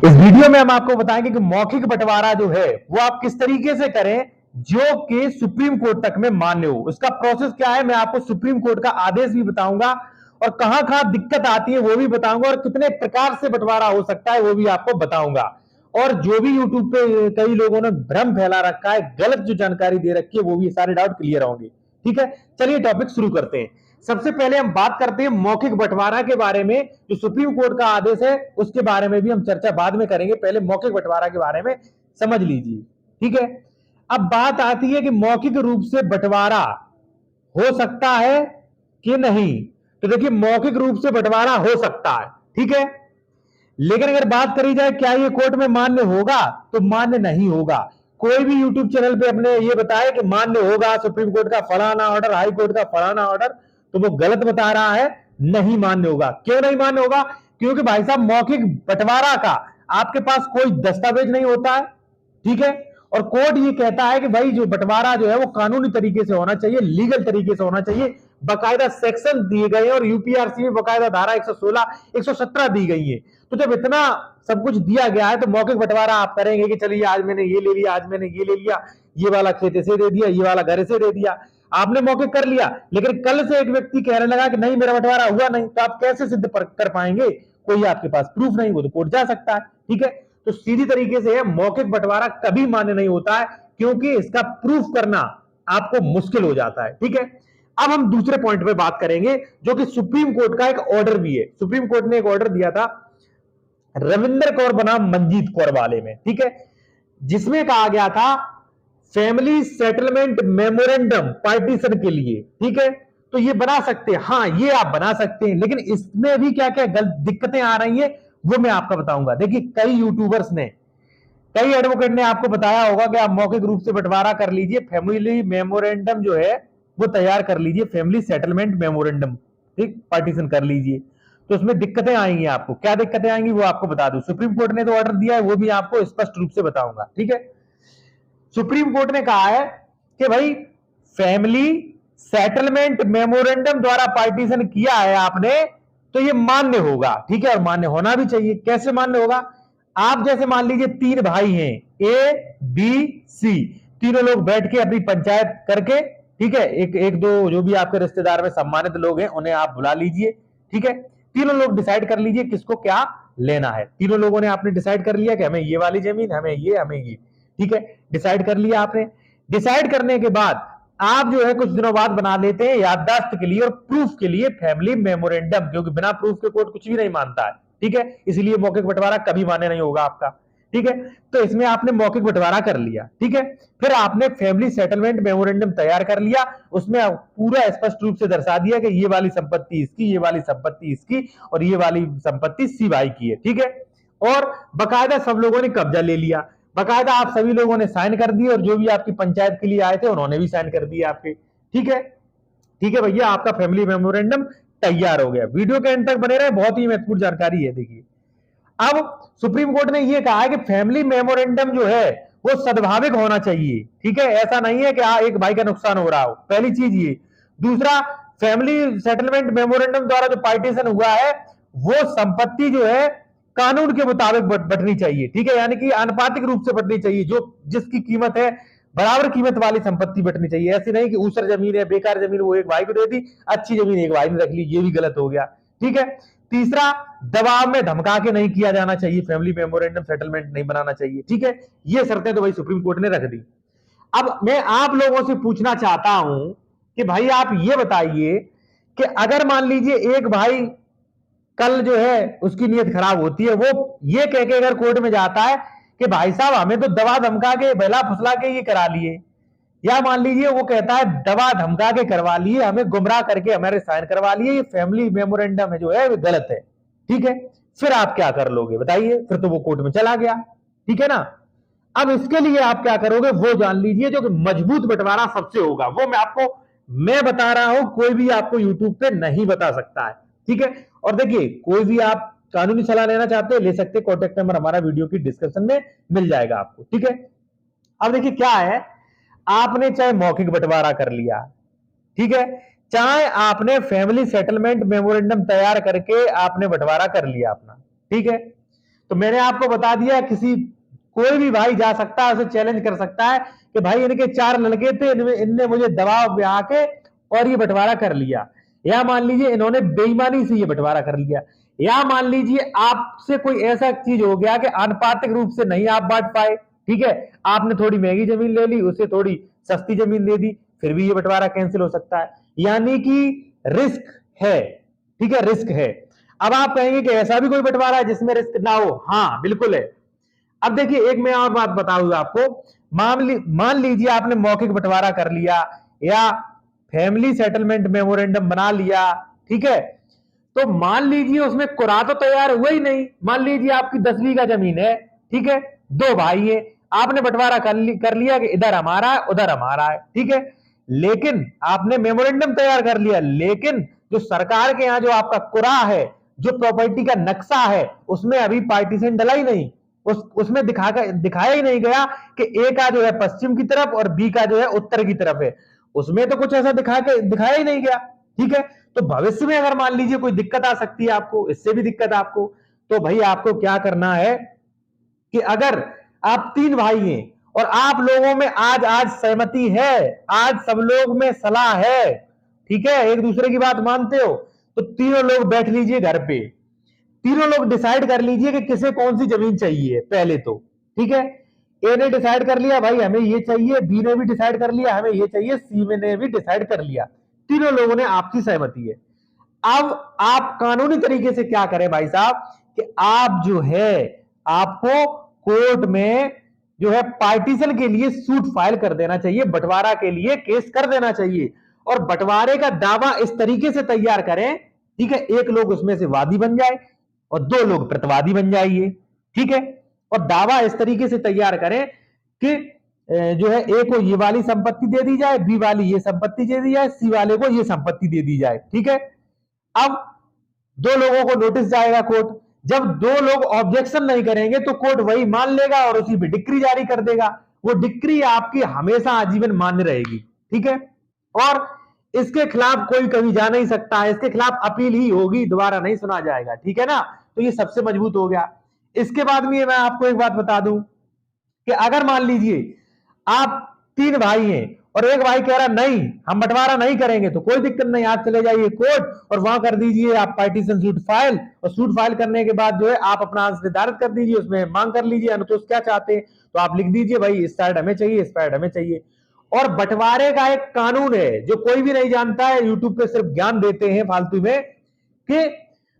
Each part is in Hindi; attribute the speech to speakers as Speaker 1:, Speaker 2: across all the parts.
Speaker 1: इस वीडियो में हम आपको बताएंगे कि मौखिक बंटवारा जो है वो आप किस तरीके से करें जो कि सुप्रीम कोर्ट तक में मान्य हो। उसका प्रोसेस क्या है, मैं आपको सुप्रीम कोर्ट का आदेश भी बताऊंगा और कहां कहां दिक्कत आती है वो भी बताऊंगा और कितने प्रकार से बंटवारा हो सकता है वो भी आपको बताऊंगा। और जो भी यूट्यूब पे कई लोगों ने भ्रम फैला रखा है, गलत जो जानकारी दे रखी है, वो भी सारे डाउट क्लियर होंगे। ठीक है, चलिए टॉपिक शुरू करते हैं। सबसे पहले हम बात करते हैं मौखिक बंटवारा के बारे में। जो सुप्रीम कोर्ट का आदेश है उसके बारे में भी हम चर्चा बाद में करेंगे, पहले मौखिक बंटवारा के बारे में समझ लीजिए। ठीक है, अब बात आती है कि मौखिक रूप से बंटवारा हो सकता है कि नहीं। तो देखिए, मौखिक रूप से बंटवारा हो सकता है, ठीक है, लेकिन अगर बात करी जाए क्या ये कोर्ट में मान्य होगा, तो मान्य नहीं होगा। कोई भी यूट्यूब चैनल पे अपने ये बताए कि मान्य होगा सुप्रीम कोर्ट का फलाना ऑर्डर, हाई कोर्ट का फलाना ऑर्डर, तो वो गलत बता रहा है, नहीं मान्य होगा। क्यों नहीं मान्य होगा? क्योंकि भाई साहब, मौखिक बंटवारा का आपके पास कोई दस्तावेज नहीं होता है, ठीक है, और कोर्ट ये कहता है कि भाई जो बंटवारा जो है वो कानूनी तरीके से होना चाहिए, लीगल तरीके से होना चाहिए। बाकायदा सेक्शन दिए गए हैं और यूपीआरसी में बाकायदा धारा 116 117 दी गई है। तो जब इतना सब कुछ दिया गया है तो मौखिक बंटवारा आप करेंगे कि चलिए आज मैंने ये ले लिया, आज मैंने ये ले लिया, ये वाला खेत से दे दिया, ये वाला घर से दे दिया, आपने मौखिक कर लिया, लेकिन कल से एक व्यक्ति कहने लगा कि नहीं मेरा बंटवारा हुआ नहीं, तो आप कैसे सिद्ध कर पाएंगे? कोई आपके पास प्रूफ नहीं, वो तो कोर्ट जा सकता है। ठीक है, तो सीधी तरीके से मौखिक बंटवारा कभी मान्य नहीं होता है, क्योंकि इसका प्रूफ करना आपको मुश्किल हो जाता है। ठीक है, अब हम दूसरे पॉइंट पे बात करेंगे, जो कि सुप्रीम कोर्ट का एक ऑर्डर भी है। सुप्रीम कोर्ट ने एक ऑर्डर दिया था रविंद्र कौर बनाम मंजीत कौर वाले में, ठीक है, जिसमें कहा गया था फैमिली सेटलमेंट मेमोरेंडम पार्टीशन के लिए। ठीक है, तो ये बना सकते हैं, हाँ ये आप बना सकते हैं, लेकिन इसमें भी क्या क्या दिक्कतें आ रही है वो मैं आपको बताऊंगा। देखिए, कई यूट्यूबर्स ने, कई एडवोकेट ने आपको बताया होगा कि आप मौखिक रूप से बंटवारा कर लीजिए, फैमिली मेमोरेंडम जो है वो तैयार कर लीजिए, फैमिली सेटलमेंट मेमोरेंडम, ठीक, पार्टीशन कर लीजिए। तो उसमें दिक्कतें आएंगी। आपको क्या दिक्कतें आएंगी वो आपको बता दूं। सुप्रीम कोर्ट ने तो ऑर्डर दिया है, वो भी आपको स्पष्ट रूप से बताऊंगा। ठीक है, सुप्रीम कोर्ट ने कहा है कि भाई फैमिली सेटलमेंट मेमोरेंडम द्वारा पार्टीशन किया है आपने, तो ये मान्य होगा। ठीक है, और मान्य होना भी चाहिए। कैसे मान्य होगा? आप जैसे मान लीजिए तीन भाई हैं, ए बी सी, तीनों लोग बैठ के अपनी पंचायत करके, ठीक है, एक एक दो जो भी आपके रिश्तेदार में सम्मानित लोग हैं उन्हें आप बुला लीजिए। ठीक है, तीनों लोग डिसाइड कर लीजिए किसको क्या लेना है। तीनों लोगों ने आपने डिसाइड कर लिया कि हमें ये वाली जमीन, हमें ये। ठीक है, डिसाइड कर लिया आपने। डिसाइड करने के बाद आप जो है कुछ दिनों बाद बना लेते हैं याददाश्त के लिए और प्रूफ के लिए फैमिली मेमोरेंडम, क्योंकि बिना प्रूफ के कोर्ट कुछ भी नहीं मानता है। ठीक है, इसलिए मौखिक बंटवारा कभी मान्य नहीं होगा आपका। ठीक है, तो इसमें आपने मौखिक बंटवारा कर लिया। ठीक है, फिर आपने फैमिली सेटलमेंट मेमोरेंडम तैयार कर लिया, उसमें पूरा स्पष्ट रूप से दर्शा दिया कि ये वाली संपत्ति इसकी, ये वाली संपत्ति इसकी और ये वाली संपत्ति सी भाई की है। ठीक है, और बकायदा सब लोगों ने कब्जा ले लिया, बकायदा आप सभी लोगों ने साइन कर दिए और जो भी आपकी पंचायत के लिए आए थे उन्होंने भी साइन कर दिए आपके। ठीक है, ठीक है भैया, आपका फैमिली मेमोरेंडम तैयार हो गया। वीडियो के एंड तक बने रहे, बहुत ही महत्वपूर्ण जानकारी है। देखिए, अब सुप्रीम कोर्ट ने यह कहा है कि फैमिली मेमोरेंडम जो है वो सद्भाविक होना चाहिए। ठीक है, ऐसा नहीं है कि एक भाई का नुकसान हो रहा हो, पहली चीज ये। दूसरा, फैमिली सेटलमेंट मेमोरेंडम द्वारा जो पार्टीशन हुआ है वो संपत्ति जो है कानून के मुताबिक बंटनी चाहिए। ठीक है, यानी कि आनुपातिक रूप से बंटनी चाहिए, जो जिसकी कीमत है बराबर कीमत वाली संपत्ति बंटनी चाहिए। ऐसी नहीं कि ऊसर जमीन है, बेकार जमीन वो एक भाई को दे दी, अच्छी जमीन एक भाई ने रख ली, ये भी गलत हो गया। ठीक है, तीसरा, दबाव में धमका के नहीं किया जाना चाहिए, फैमिली मेमोरेंडम सेटलमेंट नहीं बनाना चाहिए। ठीक है, ये शर्तें तो भाई सुप्रीम कोर्ट ने रख दी। अब मैं आप लोगों से पूछना चाहता हूं कि भाई आप ये बताइए कि अगर मान लीजिए एक भाई कल जो है उसकी नीयत खराब होती है, वो ये कह के अगर कोर्ट में जाता है कि भाई साहब हमें तो दवा धमका के बहला फुसला के ये करा लिए, या मान लीजिए वो कहता है दवा धमका के करवा लिए, हमें गुमराह करके हमारे साइन करवा लिए, ये फैमिली मेमोरेंडम है जो है वो गलत है। ठीक है, फिर आप क्या कर लोगे बताइए? फिर तो वो कोर्ट में चला गया। ठीक है ना, अब इसके लिए आप क्या करोगे वो जान लीजिए। जो कि मजबूत बंटवारा सबसे होगा वो मैं बता रहा हूं, कोई भी आपको यूट्यूब पे नहीं बता सकता है। ठीक है, और देखिए कोई भी आप कानूनी सलाह लेना चाहते हैं ले सकते हैं, कॉन्टेक्ट नंबर हमारा वीडियो की डिस्क्रिप्शन में मिल जाएगा आपको। ठीक है, अब देखिए क्या है, आपने चाहे मौखिक बंटवारा कर लिया, ठीक है, चाहे आपने फैमिली सेटलमेंट मेमोरेंडम तैयार करके आपने बंटवारा कर लिया अपना, ठीक है, तो मैंने आपको बता दिया, कोई भी भाई जा सकता है, उसे चैलेंज कर सकता है कि भाई इनके 4 लड़के थे, इनने मुझे दबाव में आके और ये बंटवारा कर लिया, या मान लीजिए इन्होंने बेईमानी से ये बंटवारा कर लिया, या मान लीजिए आपसे कोई ऐसा चीज हो गया कि आनुपातिक रूप से नहीं आप बांट पाए, ठीक है, आपने थोड़ी महंगी जमीन ले ली, उसे थोड़ी सस्ती जमीन दे दी, फिर भी ये बंटवारा कैंसिल हो सकता है। यानी कि रिस्क है, ठीक है, रिस्क है। अब आप कहेंगे कि ऐसा भी कोई बंटवारा है जिसमें रिस्क ना हो? हाँ बिल्कुल है। अब देखिए एक मैं और बात बताऊंगा आपको, मान लीजिए आपने मौखिक बंटवारा कर लिया या फैमिली सेटलमेंट मेमोरेंडम बना लिया, ठीक है, तो मान लीजिए उसमें कुरा तो तैयार हुआ ही नहीं। मान लीजिए आपकी 10 बीघा जमीन है, ठीक है, 2 भाई है, आपने बंटवारा कर लिया कि इधर हमारा है उधर हमारा है, ठीक है, लेकिन आपने मेमोरेंडम तैयार कर लिया, लेकिन जो सरकार के यहां जो आपका कुरा है, जो प्रॉपर्टी का नक्शा है, उसमें अभी पार्टीशन डला ही नहीं, उसमें दिखाया ही नहीं गया कि ए का जो है पश्चिम की तरफ और बी का जो है उत्तर की तरफ है, उसमें तो कुछ ऐसा दिखाया ही नहीं गया, ठीक है। तो भविष्य में अगर मान लीजिए कोई दिक्कत आ सकती है आपको, इससे भी दिक्कत आपको, तो भाई आपको क्या करना है कि अगर आप 3 भाई हैं और आप लोगों में आज सहमति है, आज सब लोग में सलाह है, ठीक है, एक दूसरे की बात मानते हो, तो तीनों लोग बैठ लीजिए घर पे, तीनों लोग डिसाइड कर लीजिए कि किसे कौन सी जमीन चाहिए पहले तो, ठीक है। ए ने डिसाइड कर लिया भाई हमें ये चाहिए, बी ने भी डिसाइड कर लिया हमें ये चाहिए, सी ने भी डिसाइड कर लिया, तीनों लोगों ने आपसी सहमति है। अब आप कानूनी तरीके से क्या करें भाई साहब कि आप जो है आपको कोर्ट में जो है पार्टीशन के लिए सूट फाइल कर देना चाहिए, बंटवारा के लिए केस कर देना चाहिए, और बंटवारे का दावा इस तरीके से तैयार करें, ठीक है, एक लोग उसमें से वादी बन जाए और 2 लोग प्रतिवादी बन जाइए, ठीक है, और दावा इस तरीके से तैयार करें कि जो है ए को ये वाली संपत्ति दे दी जाए, बी वाली ये संपत्ति दे दी जाए, सी वाले को ये संपत्ति दे दी जाए, ठीक है। अब 2 लोगों को नोटिस जाएगा कोर्ट, जब 2 लोग ऑब्जेक्शन नहीं करेंगे तो कोर्ट वही मान लेगा और उसी पे डिक्री जारी कर देगा, वो डिक्री आपकी हमेशा आजीवन मान्य रहेगी, ठीक है, और इसके खिलाफ कोई कभी जा नहीं सकता है, इसके खिलाफ अपील ही होगी, दोबारा नहीं सुना जाएगा, ठीक है ना। तो ये सबसे मजबूत हो गया। इसके बाद में मैं आपको एक बात बता दूं कि अगर मान लीजिए आप 3 भाई हैं और एक भाई कह रहा नहीं हम बंटवारा नहीं करेंगे, तो कोई दिक्कत नहीं, आप चले जाइए कोर्ट और वहां कर दीजिए आप पार्टीशन सूट फाइल, और सूट फाइल करने के बाद जो है आप अपना अंश निर्धारित कर दीजिए, उसमें मांग कर लीजिए अनुतोष क्या चाहते हैं, तो आप लिख दीजिए भाई इस साइड हमें चाहिए, इस साइड हमें चाहिए। और बंटवारे का एक कानून है जो कोई भी नहीं जानता है, यूट्यूब पे सिर्फ ज्ञान देते हैं फालतू में, कि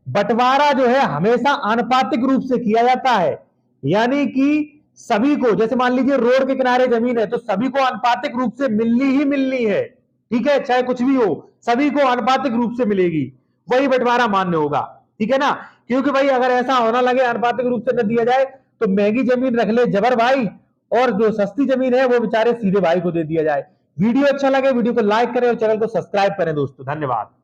Speaker 1: बंटवारा जो है हमेशा आनुपातिक रूप से किया जाता है, यानी कि सभी को, जैसे मान लीजिए रोड के किनारे जमीन है तो सभी को आनुपातिक रूप से मिलनी ही मिलनी है, ठीक है, चाहे कुछ भी हो सभी को आनुपातिक रूप से मिलेगी, वही बंटवारा मान्य होगा, ठीक है ना। क्योंकि भाई अगर ऐसा होना लगे आनुपातिक रूप से न दिया जाए तो महंगी जमीन रख ले जबर भाई, और जो सस्ती जमीन है वो बेचारे सीधे भाई को दे दिया जाए। वीडियो अच्छा लगे वीडियो को लाइक करें और चैनल को सब्सक्राइब करें दोस्तों, धन्यवाद।